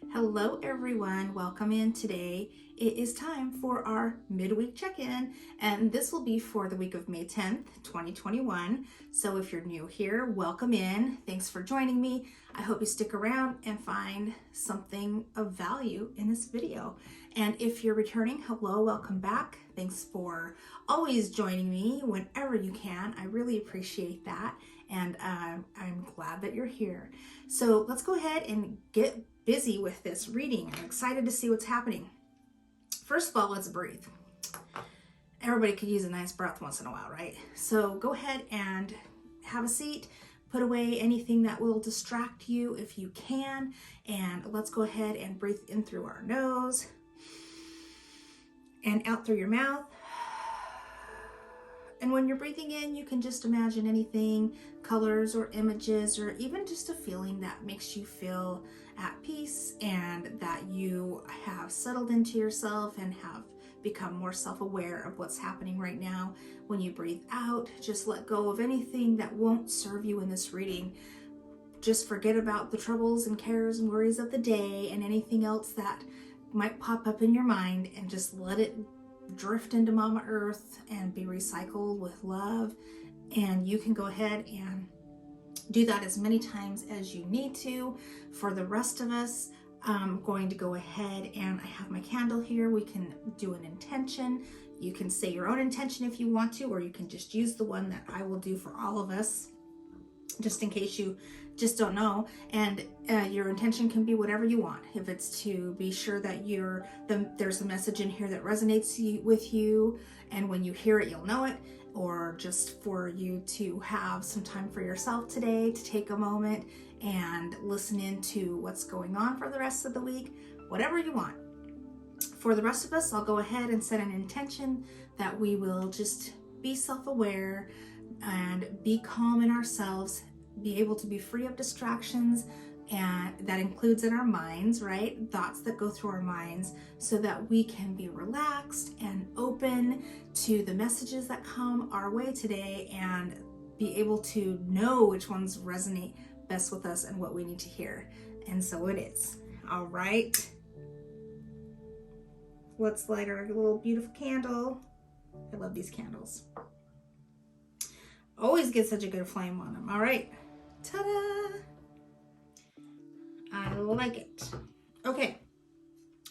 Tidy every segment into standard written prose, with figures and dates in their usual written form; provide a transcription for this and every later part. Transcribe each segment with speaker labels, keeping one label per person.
Speaker 1: Hello everyone, welcome in today. It is time for our midweek check-in, and this will be for the week of May 10th, 2021. So if you're new here, welcome in. Thanks for joining me. I hope you stick around and find something of value in this video. And if you're returning, hello, welcome back. Thanks for always joining me whenever you can. I really appreciate that, and I'm glad that you're here. So let's go ahead and get busy with this reading. I'm excited to see what's happening. First of all, let's breathe. Everybody could use a nice breath once in a while, right? So go ahead and have a seat, put away anything that will distract you if you can, and let's go ahead and breathe in through our nose and out through your mouth. And when you're breathing in, you can just imagine anything, colors or images, or even just a feeling that makes you feel at peace and that you have settled into yourself and have become more self-aware of what's happening right now. When you breathe out, just let go of anything that won't serve you in this reading. Just forget about the troubles and cares and worries of the day and anything else that might pop up in your mind, and just let it drift into Mama Earth and be recycled with love. And you can go ahead and do that as many times as you need to. For the rest of us, I'm going to go ahead, and I have my candle here. We can do an intention. You can say your own intention if you want to, or you can just use the one that I will do for all of us, just in case you just don't know. And your intention can be whatever you want. If it's to be sure that there's a message in here that resonates with you, and when you hear it, you'll know it, or just for you to have some time for yourself today, to take a moment and listen into what's going on for the rest of the week, whatever you want. For the rest of us, I'll go ahead and set an intention that we will just be self-aware and be calm in ourselves, be able to be free of distractions, and that includes in our minds, right? Thoughts that go through our minds, so that we can be relaxed and open to the messages that come our way today, and be able to know which ones resonate best with us and what we need to hear. And so it is. All right. Let's light our little beautiful candle. I love these candles. Always get such a good flame on them. All right. Ta-da! I like it. Okay.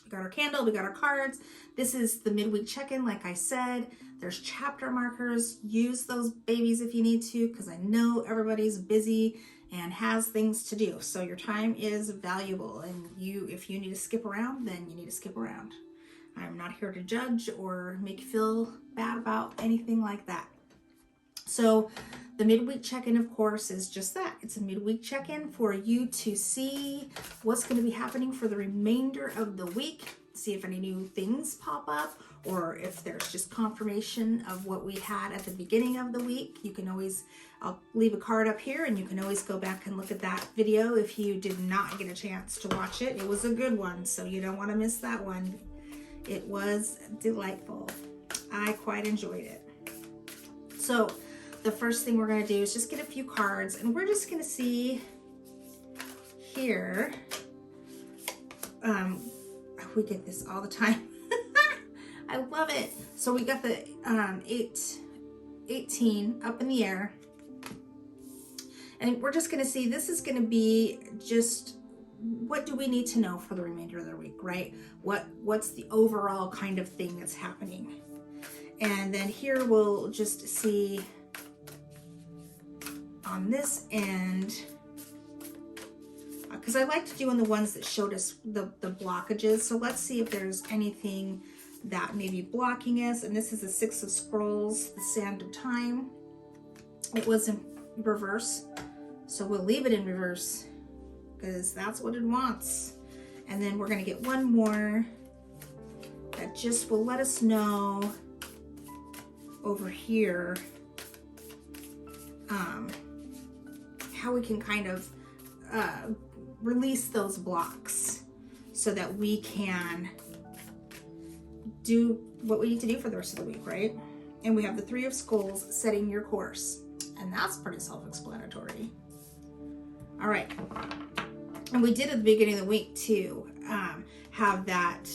Speaker 1: We got our candle, we got our cards. This is the midweek check-in, like I said. There's chapter markers. Use those babies if you need to, because I know everybody's busy and has things to do. So your time is valuable, and if you need to skip around, then you need to skip around. I'm not here to judge or make you feel bad about anything like that. So the midweek check-in, of course, is just that. It's a midweek check-in for you to see what's going to be happening for the remainder of the week. See if any new things pop up, or if there's just confirmation of what we had at the beginning of the week. You can always, I'll leave a card up here, and you can always go back and look at that video if you did not get a chance to watch it. It was a good one, so you don't want to miss that one. It was delightful. I quite enjoyed it. So the first thing we're going to do is just get a few cards, and we're just going to see here. We get this all the time. I love it. So we got the 18 up in the air, and we're just going to see, this is going to be just, what do we need to know for the remainder of the week, right? What's the overall kind of thing that's happening? And then here we'll just see on this end, because I liked doing the ones that showed us the blockages. So let's see if there's anything that may be blocking us. And this is the 6 of Scrolls, the Sand of Time. It was in reverse, so we'll leave it in reverse because that's what it wants. And then we're going to get one more that just will let us know over here how we can kind of release those blocks so that we can do what we need to do for the rest of the week, right? And we have the 3 of Skulls, setting your course, and that's pretty self-explanatory. All right, and we did at the beginning of the week too. have that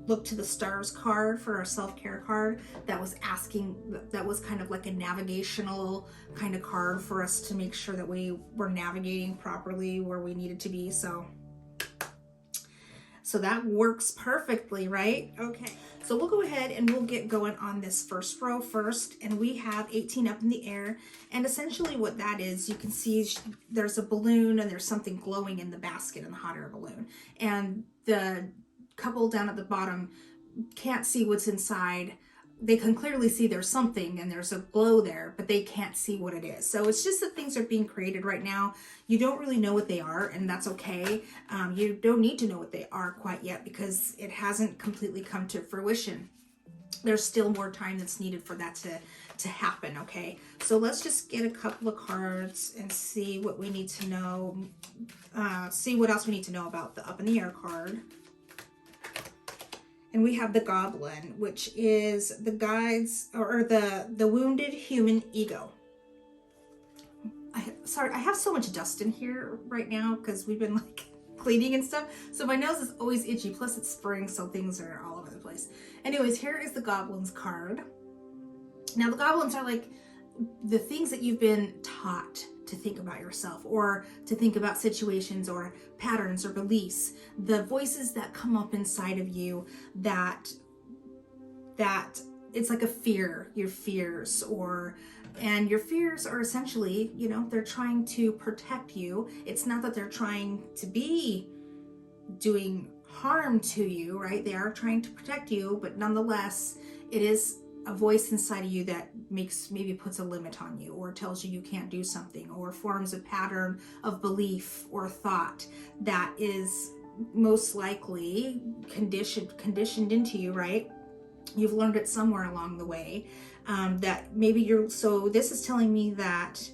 Speaker 1: look to the stars card for our self-care card that was asking, that was kind of like a navigational kind of card for us to make sure that we were navigating properly where we needed to be. So that works perfectly, right? Okay, so we'll go ahead and we'll get going on this first row first, and we have 18 up in the air. And essentially what that is, you can see there's a balloon and there's something glowing in the basket in the hot air balloon, and the couple down at the bottom can't see what's inside. They can clearly see there's something and there's a glow there, but they can't see what it is. So it's just that things are being created right now. You don't really know what they are, and that's okay. You don't need to know what they are quite yet because it hasn't completely come to fruition. There's still more time that's needed for that to happen, okay? So let's just get a couple of cards and see what we need to know, see what else we need to know about the up in the air card. And we have the Goblin, which is the guides, or the wounded human ego. Sorry, I have so much dust in here right now because we've been like cleaning and stuff. So my nose is always itchy. Plus it's spring, so things are all over the place. Anyways, here is the Goblin's card. Now the Goblins are like the things that you've been taught to think about yourself, or to think about situations or patterns or beliefs, the voices that come up inside of you that it's like a fear, your fears, and your fears are essentially, you know, they're trying to protect you. It's not that they're trying to be doing harm to you, right? They are trying to protect you, but nonetheless, it is a voice inside of you that maybe puts a limit on you, or tells you you can't do something, or forms a pattern of belief or thought that is most likely conditioned into you, right? You've learned it somewhere along the way, that maybe so this is telling me that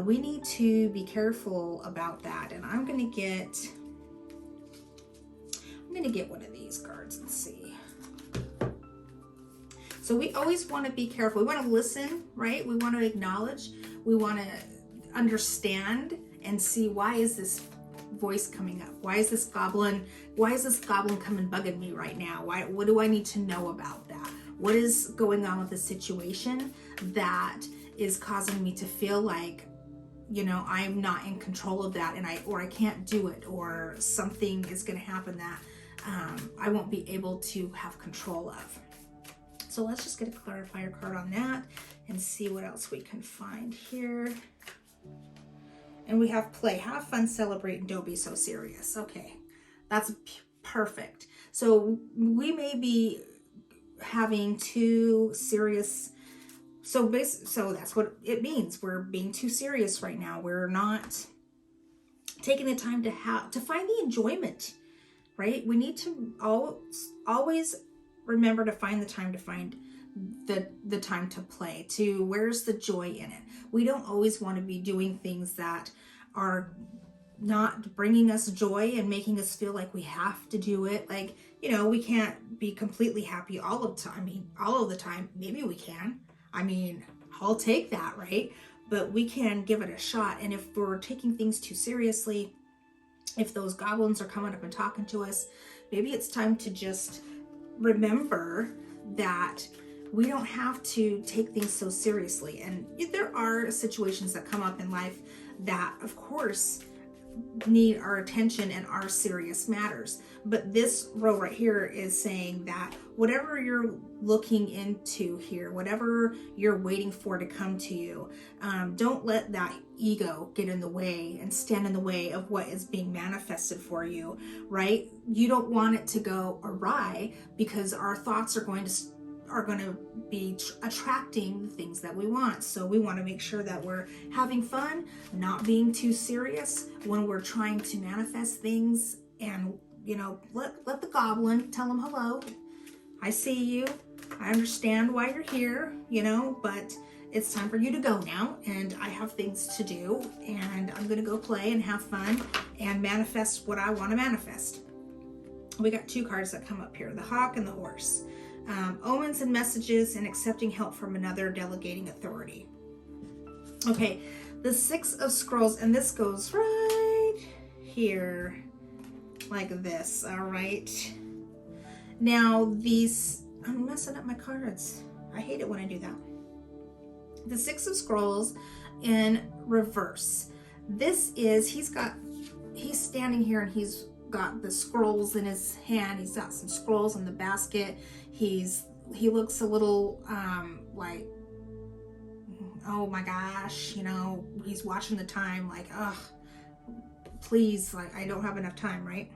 Speaker 1: we need to be careful about that. And I'm gonna get one of these cards and see. So we always want to be careful. We want to listen, right? We want to acknowledge. We want to understand and see, why is this voice coming up? Why is this goblin coming bugging me right now? What do I need to know about that? What is going on with the situation that is causing me to feel like, you know, I'm not in control of that, and I can't do it, or something is going to happen that I won't be able to have control of. So let's just get a clarifier card on that and see what else we can find here. And we have play, have fun, celebrate, and don't be so serious. Okay, that's perfect. So we may be having too serious. So that's what it means. We're being too serious right now. We're not taking the time to find the enjoyment, right? We need to always remember to find the time the time to play, where's the joy in it. We don't always want to be doing things that are not bringing us joy and making us feel like we have to do it. Like, you know, we can't be completely happy all of the time. Maybe we can. I mean, I'll take that, right? But we can give it a shot. And if we're taking things too seriously, if those goblins are coming up and talking to us, maybe it's time to just remember that we don't have to take things so seriously. And there are situations that come up in life that, of course, need our attention and are serious matters. But this row right here is saying that whatever you're looking into here, whatever you're waiting for to come to you, don't let that ego get in the way and stand in the way of what is being manifested for you, right? You don't want it to go awry, because our thoughts are going to be attracting the things that we want. So we want to make sure that we're having fun, not being too serious when we're trying to manifest things. And, you know, let the goblin tell him, hello, I see you, I understand why you're here, you know, but it's time for you to go now, and I have things to do, and I'm gonna go play and have fun and manifest what I want to manifest. We got two cards that come up here, the hawk and the horse. Omens and messages, and accepting help from another, delegating authority. Okay, the 6 of Scrolls, and this goes right here. like this. All right. Now these, I'm messing up my cards. I hate it when I do that. The Six of Scrolls in reverse. This is, he's standing here and he's got the scrolls in his hand. He's got some scrolls in the basket. He looks a little like, oh my gosh, you know, he's watching the time like, ugh, please, like, I don't have enough time, right?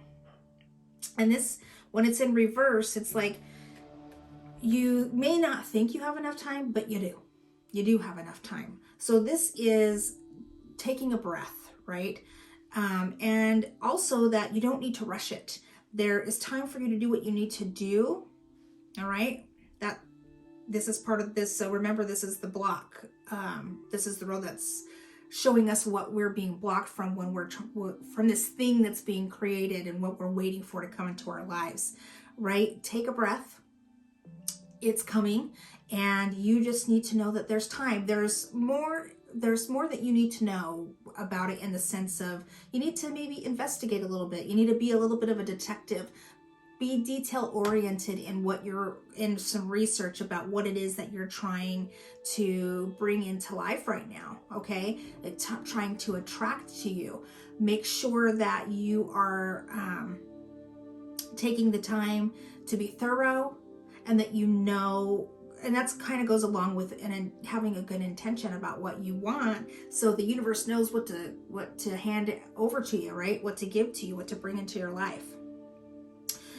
Speaker 1: And this, when it's in reverse, it's like, you may not think you have enough time, but you do. You do have enough time. So this is taking a breath, right? And also that you don't need to rush it. There is time for you to do what you need to do. All right. This is part of this. So remember, this is the block. This is the road that's showing us what we're being blocked from when we're from this thing that's being created and what we're waiting for to come into our lives, right? Take a breath. It's coming, and you just need to know that there's time. There's more that you need to know about it, in the sense of you need to maybe investigate a little bit. You need to be a little bit of a detective. Be detail oriented in what you're in, some research about what it is that you're trying to bring into life right now. Okay. Trying to attract to you. Make sure that you are taking the time to be thorough, and that you know, and that's kind of goes along with and having a good intention about what you want, so the universe knows what to hand over to you, right? What to give to you, what to bring into your life.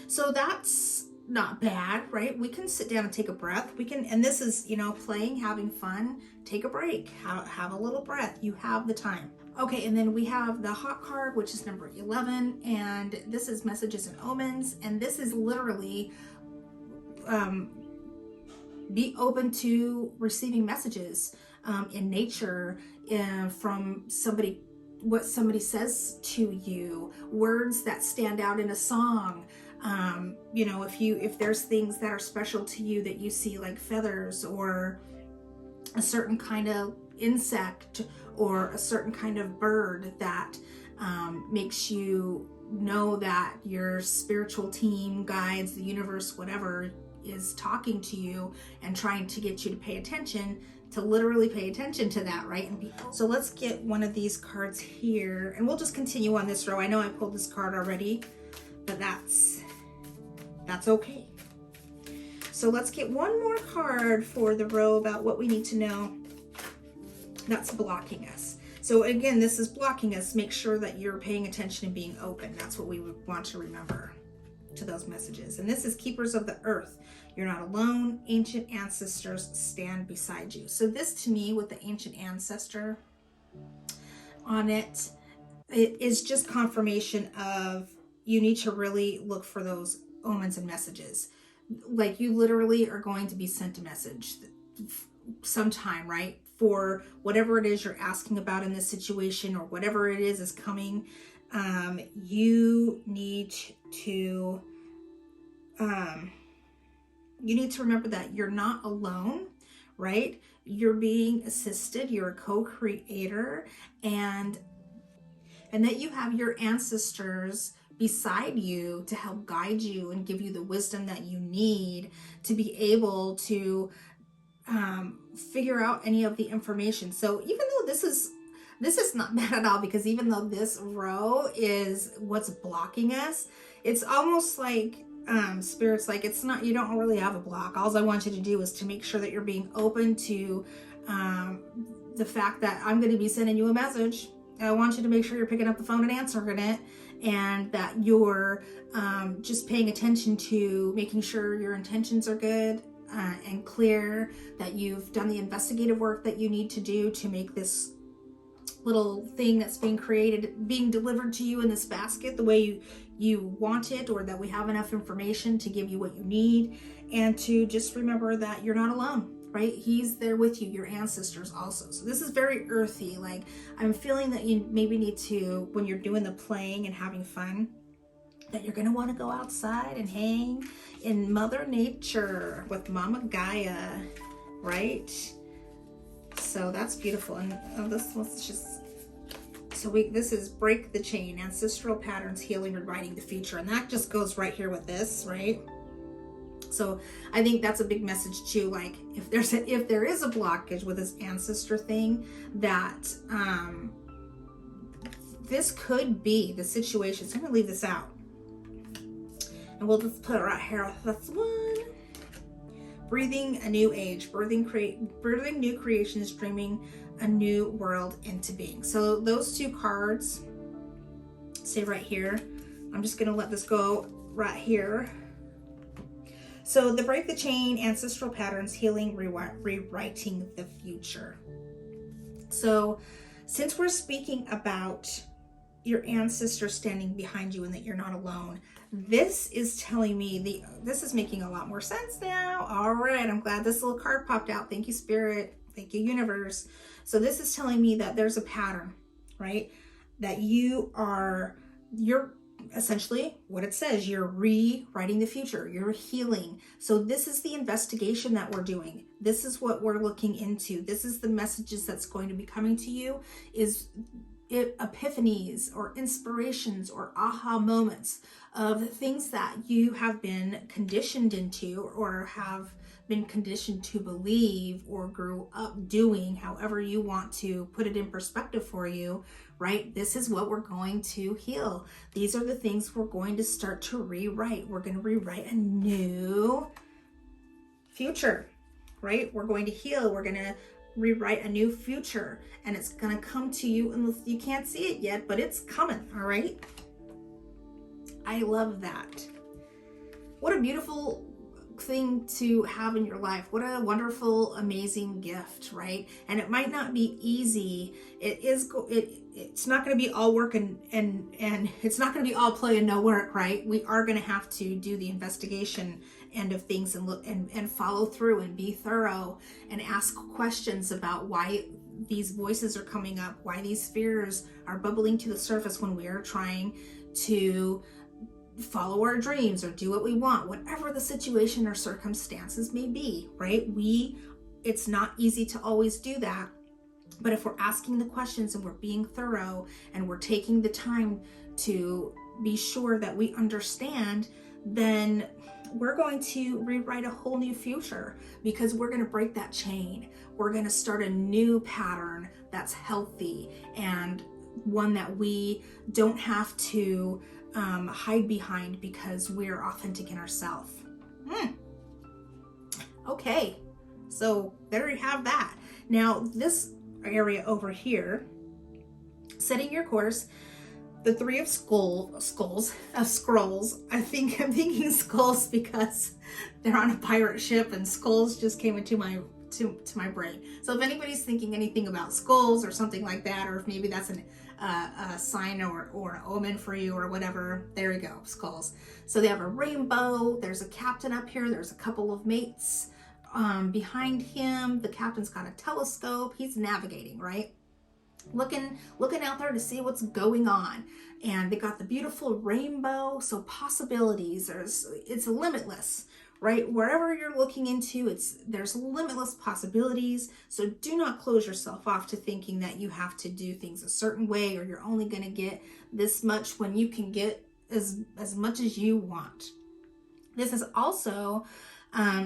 Speaker 1: So that's not bad, right? We can sit down and take a breath. We can, and this is, you know, playing, having fun. Take a break, have a little breath. You have the time. Okay, and then we have the hot card, which is number 11, and this is messages and omens, and this is literally be open to receiving messages in nature, from somebody, what somebody says to you, words that stand out in a song. You know, if there's things that are special to you that you see, like feathers or a certain kind of insect or a certain kind of bird that makes you know that your spiritual team, guides, the universe, whatever, is talking to you and trying to get you to pay attention, to literally pay attention to that, right? So let's get one of these cards here, and we'll just continue on this row. I know I pulled this card already, but that's okay. So let's get one more card for the row about what we need to know that's blocking us. So again, this is blocking us. Make sure that you're paying attention and being open. That's what we would want to remember to those messages. And this is Keepers of the Earth. You're not alone. Ancient ancestors stand beside you. So this, to me, with the ancient ancestor on it, it is just confirmation of you need to really look for those omens and messages. Like, you literally are going to be sent a message sometime, right? For whatever it is you're asking about in this situation, or whatever it is coming. You need to remember that you're not alone, right? You're being assisted. You're a co-creator, and that you have your ancestors beside you to help guide you and give you the wisdom that you need to be able to figure out any of the information. So even though this is not bad at all, because even though this row is what's blocking us, it's almost like Spirit's like, it's not, you don't really have a block. All I want you to do is to make sure that you're being open to the fact that I'm going to be sending you a message. I want you to make sure you're picking up the phone and answering it, and that you're just paying attention to making sure your intentions are good and clear, that you've done the investigative work that you need to do to make this little thing that's being created, being delivered to you in this basket the way you want it, or that we have enough information to give you what you need, and to just remember that you're not alone, right? He's there with you, your ancestors also. So this is very earthy. Like, I'm feeling that you maybe need to, when you're doing the playing and having fun, that you're going to want to go outside and hang in Mother Nature with Mama Gaia, right? So that's beautiful. And let's just this is break the chain, ancestral patterns, healing, rewriting the future. And that just goes right here with this, right? So I think that's a big message too. Like if there is a blockage with this ancestor thing, that this could be the situation. So I'm gonna leave this out, and we'll just put it right here. That's one. Breathing a new age, birthing new creations, dreaming a new world into being. So those two cards say right here. I'm just gonna let this go right here. So the break the chain, ancestral patterns, healing, rewriting the future. So since we're speaking about your ancestors standing behind you and that you're not alone, this is telling me this is making a lot more sense now. All right, I'm glad this little card popped out. Thank you, Spirit. Thank you, Universe. So this is telling me that there's a pattern, right? That you're essentially what it says, you're rewriting the future, you're healing. So this is the investigation that we're doing. This is what we're looking into. This is the messages that's going to be coming to you, is epiphanies or inspirations or aha moments of things that you have been conditioned into or have been conditioned to believe or grew up doing, however you want to put it in perspective for you, right? This is what we're going to heal. These are the things we're going to start to rewrite. We're going to rewrite a new future, right? We're going to heal. We're going to rewrite a new future, and it's going to come to you, and you can't see it yet, but it's coming. All right. I love that. What a beautiful thing to have in your life. What a wonderful, amazing gift, right? And it might not be easy. It's not going to be all work and it's not going to be all play and no work, right? We are going to have to do the investigation end of things and look and follow through and be thorough and ask questions about why these voices are coming up, why these fears are bubbling to the surface when we are trying to follow our dreams or do what we want, whatever the situation or circumstances may be, right? It's not easy to always do that, but if we're asking the questions and we're being thorough and we're taking the time to be sure that we understand, then we're going to rewrite a whole new future, because we're going to break that chain. We're going to start a new pattern that's healthy and one that we don't have to hide behind, because we're authentic in ourselves. Okay, so there you have that. Now this area over here, setting your course, the three of scrolls. I'm thinking skulls because they're on a pirate ship, and skulls just came into my brain. So if anybody's thinking anything about skulls or something like that, or if maybe that's a sign or an omen for you or whatever, there you go, skulls. So they have a rainbow. There's a captain up here. There's a couple of mates behind him. The captain's got a telescope. He's navigating, right? Looking out there to see what's going on. And they got the beautiful rainbow. So possibilities, it's limitless, right? Wherever you're looking into, there's limitless possibilities. So do not close yourself off to thinking that you have to do things a certain way, or you're only going to get this much when you can get as much as you want. This is also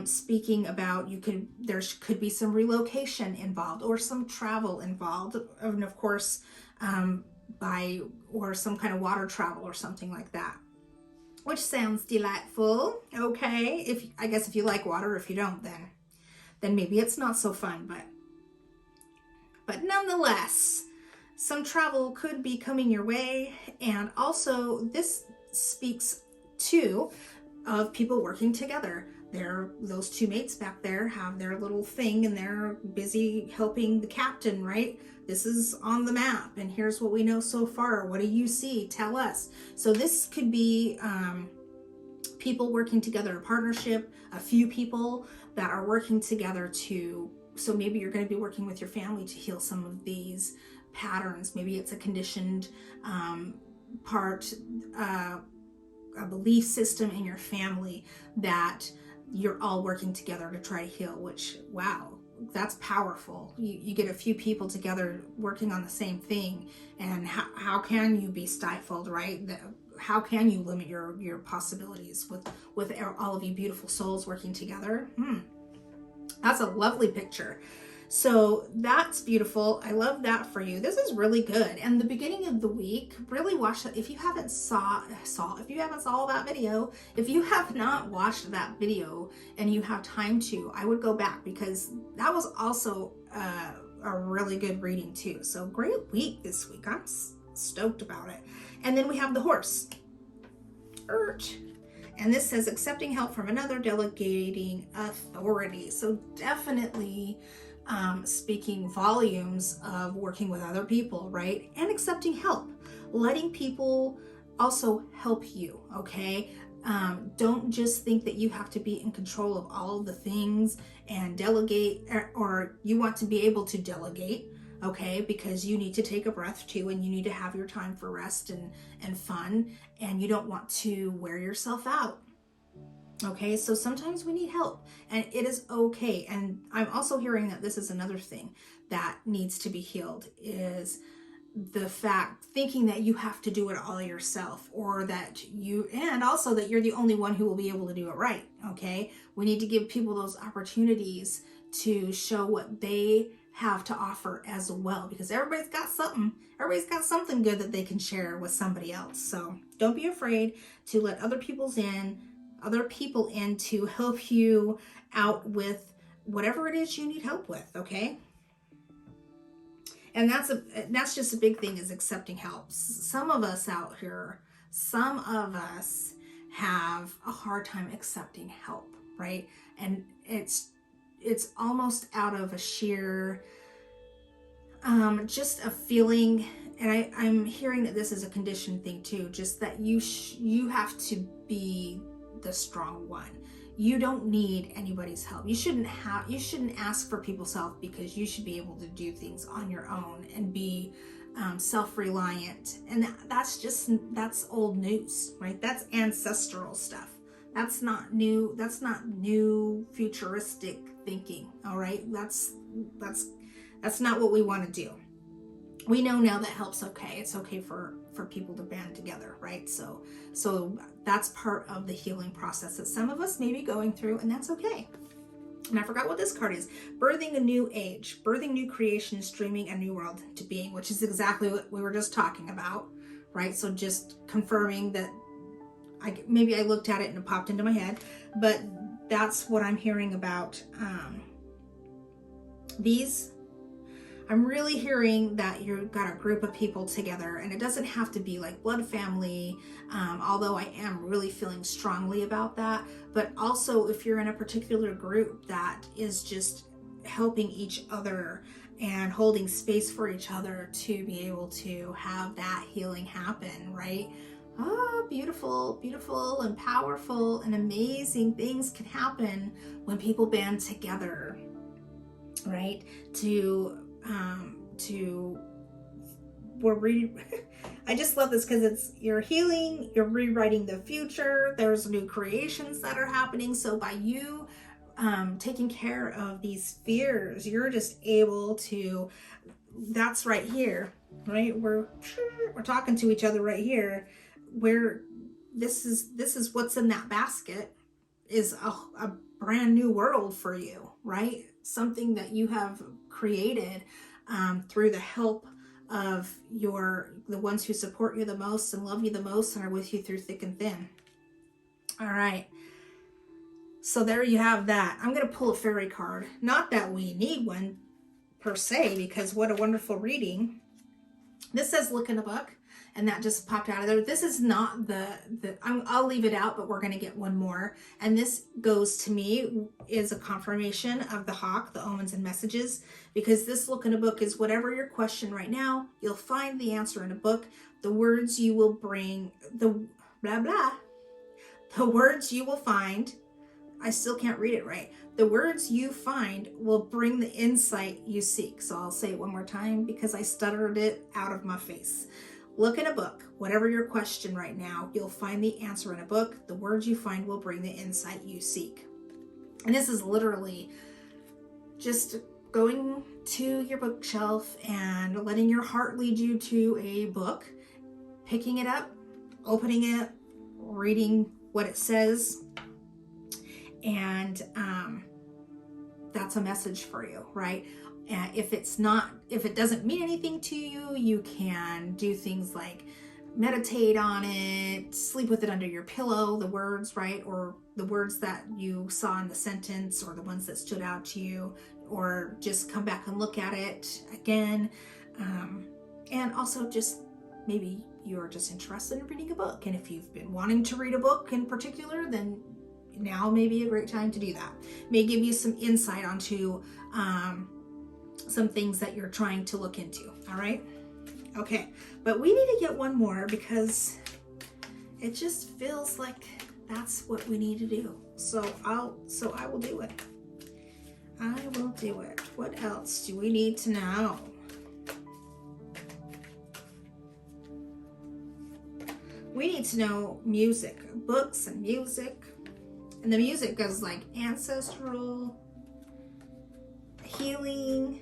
Speaker 1: speaking about there could be some relocation involved or some travel involved, and of course or some kind of water travel or something like that, which sounds delightful. Okay, I guess if you like water. If you don't, then maybe it's not so fun, but nonetheless, some travel could be coming your way. And also this speaks too of people working together. Those two mates back there have their little thing, and they're busy helping the captain, right? This is on the map, and here's what we know so far. What do you see? Tell us. So this could be people working together, a partnership, a few people that are working together so maybe you're going to be working with your family to heal some of these patterns. Maybe it's a conditioned part, a belief system in your family that you're all working together to try to heal, which, wow, that's powerful. You get a few people together working on the same thing, and how can you be stifled, right? How can you limit your possibilities with all of you beautiful souls working together? That's a lovely picture. So that's beautiful. I love that for you. This is really good. And the beginning of the week, really watch that. If you haven't saw that video, if you have not watched that video and you have time to, I would go back, because that was also a really good reading too. So great week this week. I'm stoked about it. And then we have the horse. And this says accepting help from another, delegating authority. So definitely speaking volumes of working with other people, right? And accepting help, letting people also help you, okay? Don't just think that you have to be in control of all of the things and delegate, or you want to be able to delegate, okay? Because you need to take a breath too, and you need to have your time for rest and fun, and you don't want to wear yourself out. Okay, so sometimes we need help, and it is okay. And I'm also hearing that this is another thing that needs to be healed, is the fact, thinking that you have to do it all yourself, or that and also that you're the only one who will be able to do it right. Okay, we need to give people those opportunities to show what they have to offer as well, because everybody's got something good that they can share with somebody else. So don't be afraid to let other people in to help you out with whatever it is you need help with, okay? And that's just a big thing, is accepting help. Some of us out here, have a hard time accepting help, right? And it's almost out of a sheer just a feeling. And I'm hearing that this is a conditioned thing too, just that you have to be the strong one. You don't need anybody's help. You shouldn't ask for people's help, because you should be able to do things on your own and be self-reliant. And that's old news, right? That's ancestral stuff. That's not new futuristic thinking. All right. That's not what we want to do. We know now that help's okay. It's okay for people to band together, right? So that's part of the healing process that some of us may be going through, and that's okay. And I forgot what this card is. Birthing a new age, birthing new creation, streaming a new world to being, which is exactly what we were just talking about, right? So just confirming that maybe I looked at it and it popped into my head, but that's what I'm hearing about these. I'm really hearing that you've got a group of people together, and it doesn't have to be like blood family, although I am really feeling strongly about that. But also, if you're in a particular group that is just helping each other and holding space for each other to be able to have that healing happen, right? Oh, beautiful, beautiful and powerful and amazing things can happen when people band together, right? I just love this, because you're healing, you're rewriting the future, there's new creations that are happening. So by you taking care of these fears, you're just able to, that's right here, right? We're talking to each other right here, where this is what's in that basket, is a brand new world for you, right? Something that you have created through the help of the ones who support you the most and love you the most and are with you through thick and thin. All right. So there you have that. I'm going to pull a fairy card. Not that we need one per se, because what a wonderful reading. This says look in a book, and that just popped out of there. This is not I'll leave it out, but we're going to get one more. And this goes to me is a confirmation of the hawk, the omens and messages, because this look in a book is whatever your question right now, you'll find the answer in a book. The words you will bring, the words you will find, I still can't read it right. The words you find will bring the insight you seek. So I'll say it one more time because I stuttered it out of my face. Look in a book. Whatever your question right now, you'll find the answer in a book. The words you find will bring the insight you seek. And this is literally just going to your bookshelf and letting your heart lead you to a book, picking it up, opening it, reading what it says, and that's a message for you, right? And if it doesn't mean anything to you, you can do things like meditate on it, sleep with it under your pillow, the words, right? Or the words that you saw in the sentence, or the ones that stood out to you, or just come back and look at it again. And also just maybe you're just interested in reading a book. And if you've been wanting to read a book in particular, then now may be a great time to do that. May give you some insight onto some things that you're trying to look into. All right. Okay. But we need to get one more because it just feels like that's what we need to do. So I will do it. I will do it. What else do we need to know? We need to know music, books and music. And the music goes like ancestral, healing.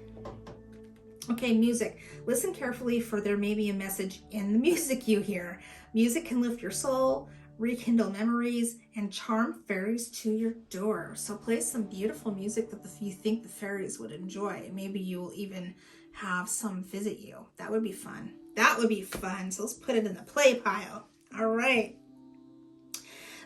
Speaker 1: Okay, music. Listen carefully, for there may be a message in the music you hear. Music can lift your soul, rekindle memories, and charm fairies to your door. So play some beautiful music that you think the fairies would enjoy. Maybe you will even have some visit you. That would be fun. That would be fun. So let's put it in the play pile. All right.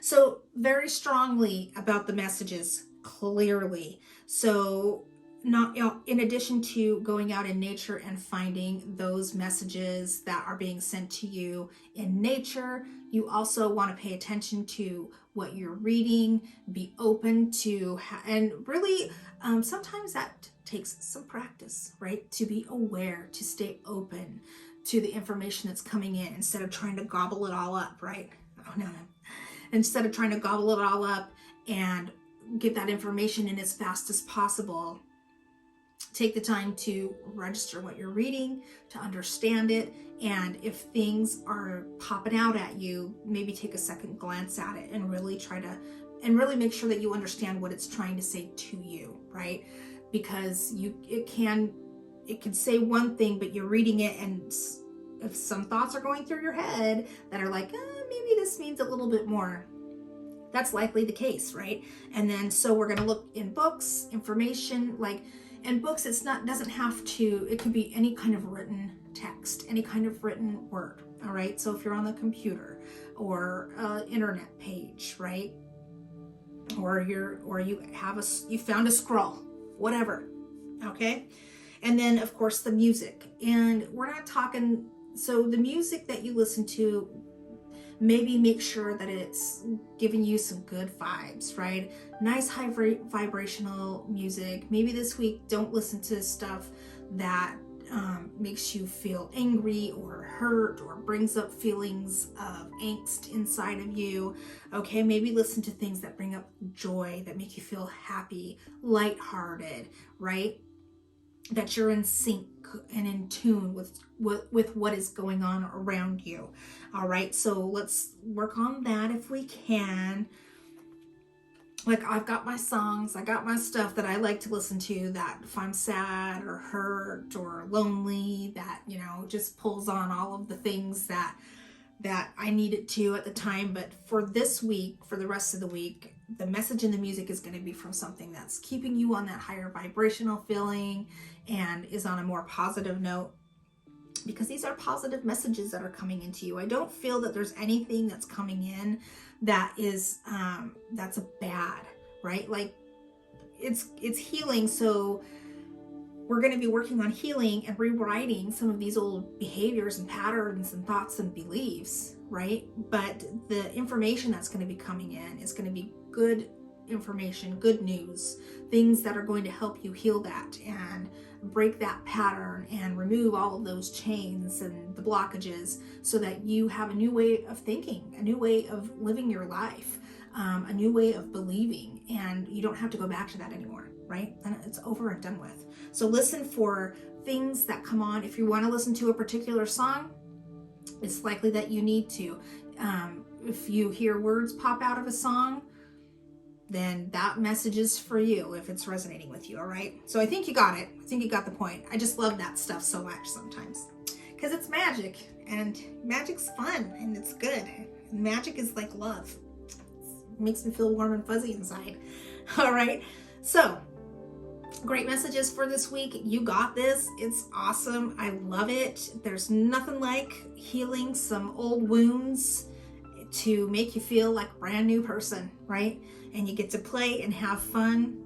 Speaker 1: So very strongly about the messages, clearly. So not, in addition to going out in nature and finding those messages that are being sent to you in nature, you also want to pay attention to what you're reading, be open to, and really sometimes that takes some practice, right? To be aware, to stay open to the information that's coming in instead of trying to gobble it all up, right? Oh no. Instead of trying to gobble it all up and get that information in as fast as possible, take the time to register what you're reading, to understand it, and if things are popping out at you, maybe take a second glance at it and really really make sure that you understand what it's trying to say to you, right? Because it can say one thing, but you're reading it, and if some thoughts are going through your head that are like, maybe this means a little bit more, that's likely the case, right? And then so we're going to look in books, information, and books, doesn't have to, it could be any kind of written text, any kind of written word. All right. So if you're on the computer or internet page, right? Or you found a scroll, whatever. Okay. And then of course the music, and we're not talking, so the music that you listen to, maybe make sure that it's giving you some good vibes, right? Nice high vibrational music. Maybe this week don't listen to stuff that makes you feel angry or hurt or brings up feelings of angst inside of you. Okay, maybe listen to things that bring up joy, that make you feel happy, lighthearted, right? That you're in sync and in tune with what is going on around you. All right, so let's work on that if we can. Like, I've got my songs, I got my stuff that I like to listen to, that if I'm sad or hurt or lonely, that, just pulls on all of the things that I needed to at the time. But for this week, for the rest of the week, the message in the music is going to be from something that's keeping you on that higher vibrational feeling and is on a more positive note, because these are positive messages that are coming into you. I don't feel that there's anything that's coming in that is that's a bad, right? Like, it's healing. So we're going to be working on healing and rewriting some of these old behaviors and patterns and thoughts and beliefs, right? But the information that's going to be coming in is going to be good information, good news, things that are going to help you heal that and break that pattern and remove all of those chains and the blockages, so that you have a new way of thinking, a new way of living your life, a new way of believing, and you don't have to go back to that anymore, right? And it's over and done with. So listen for things that come on. If you want to listen to a particular song, it's likely that you need to. If you hear words pop out of a song, then that message is for you if it's resonating with you, all right? So I think you got it. I think you got the point. I just love that stuff so much sometimes because it's magic, and magic's fun and it's good. Magic is like love. It makes me feel warm and fuzzy inside. All right. So great messages for this week. You got this. It's awesome. I love it. There's nothing like healing some old wounds to make you feel like a brand new person, right? And you get to play and have fun.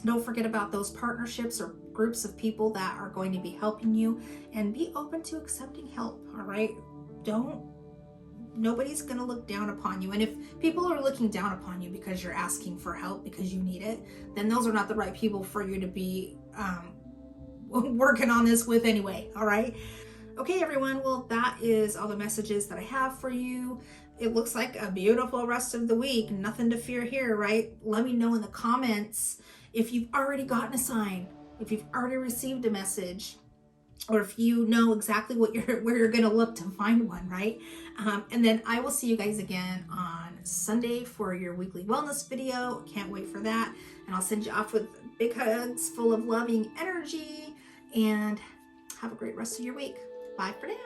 Speaker 1: Don't forget about those partnerships or groups of people that are going to be helping you, and be open to accepting help, all right? Nobody's going to look down upon you. And if people are looking down upon you because you're asking for help because you need it, then those are not the right people for you to be working on this with anyway, all right? Okay, everyone, well, that is all the messages that I have for you. It looks like a beautiful rest of the week. Nothing to fear here, right? Let me know in the comments if you've already gotten a sign, if you've already received a message, or if you know exactly where you're going to look to find one, right? And then I will see you guys again on Sunday for your weekly wellness video. Can't wait for that. And I'll send you off with big hugs full of loving energy, and have a great rest of your week. Bye for now.